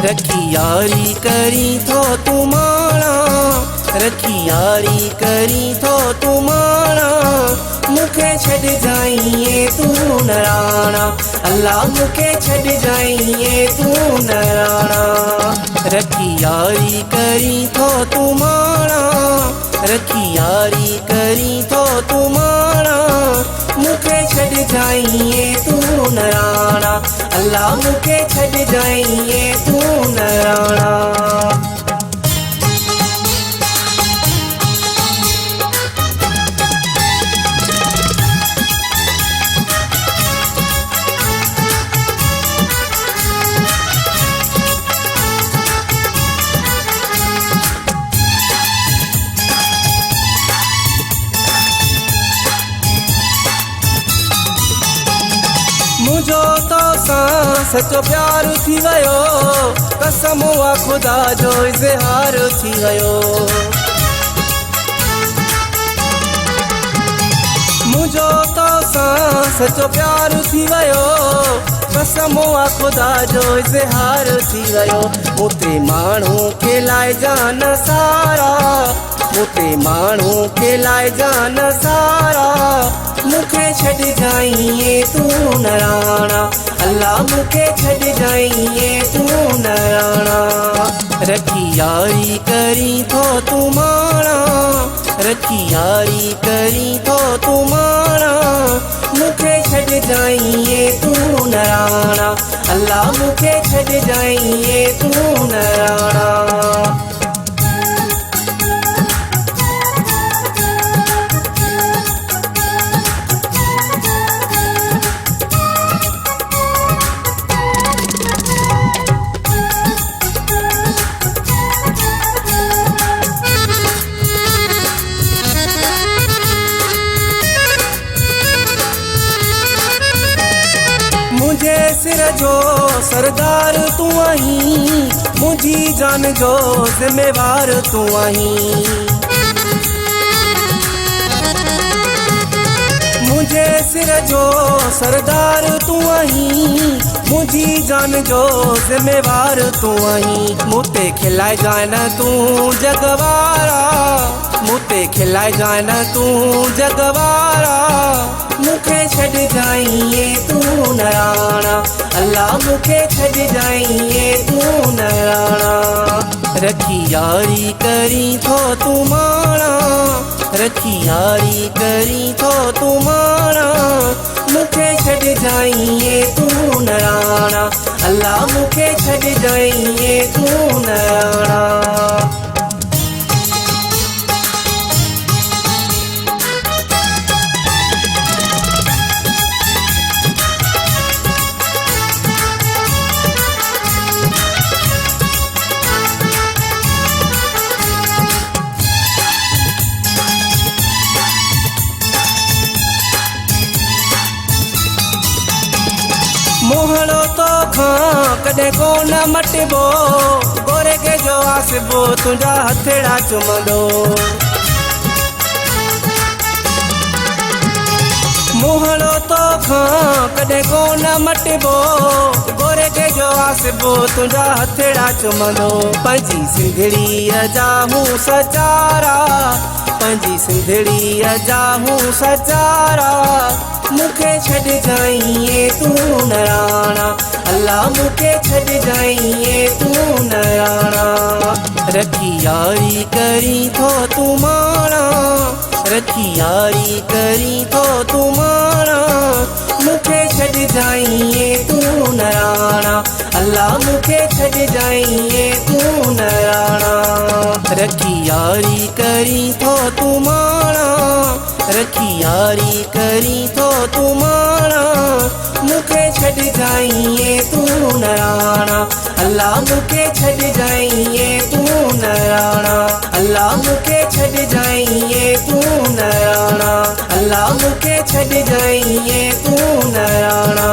रखी यारी करी थो तू माणा, रखी यारी करी थो तू माणा, मुखे छॾ जाइए तू नराणा, अल्लाह मुखे छॾ जाइए तू नराणा। रखी यारी करी थो तू माणा, रखी यारी करी थो तू माणा, मुखे छॾ जाइए तू नराणा, अल्लाह मुखे छॾ जाइए तू नराणा। मुझो तो सां सचो प्यार थी वयो, कसम आ खुदा जो इज़हार थी वयो। मुझो तो सां सचो प्यार थी वयो, कसम आ खुदा जो इज़हार थी वयो। मुते माण्हू के लाइ जान सारा, मुते माण्हू के लाइ जान सारा, मुखे छॾ जाइए तू नराणा, अल्लाह मुखे छॾ जाइए तू नराणा। रखी यारी करी थो तू माणा, रखी यारी करी थो तू माणा, मुखे छॾ जाइए तू नराणा, अल्लाह मुखे छॾ जाइए तू नराणा। मुझे सिर जो सरदार तू आहीं, मुझी जान जो ज़िम्मेवार तू आहीं। मुझे सिर जो सरदार तू आहीं, मुझी जान जो ज़िम्मेवार तू आहीं। मुते खिलाए जान तू जगवारा, मुते खिलाए जान तू जगवारा, मुखे छॾ जाइए तू नराणा, अल्लाह मुखे छॾ जाइए तू नराणा। रखी यारी करी थो तू माणा, रखी यारी करी थो तू माणा, मुखे छॾ जाइए तू नराणा, अल्लाह मुखे छॾ जाइए तू नराणा। मोहड़ो तो खां कॾहिं कोन मटिबो, गोरे के जो आसिबो तुंहिंजा हथेड़ा चुमंदो। मोहड़ो तो खां कॾहिं कोन मटिबो, गोरे के जो आसिबो तुंहिंजा हथेड़ा चुमंदो। पंहिंजी सिंधड़ीअ जा हूं सचारा, पंहिंजी सिंधड़ीअ जा हूं सचारा, मुखे छॾ जाइए तू नराणा, अल्लाह मुखे छॾ जाइए तू नराणा। रखी यारी करी थो तू माणा, रखी यारी करी थो तू माणा, मुखे छॾ जाइए तू नराणा, अल्लाह मुखे छॾ जाइए तू नराणा। रखी यारी करी थो तू माणा, रखी यारी करी थो तू माणा, मुखे छॾ जाइए तू नराणा, अल्लाह मुखे छॾ जाइए तू नराणा, अल्लाह मुखे छॾ जाइए तू नराणा, अल्लाह मुखे छॾ जाइए तू नराणा।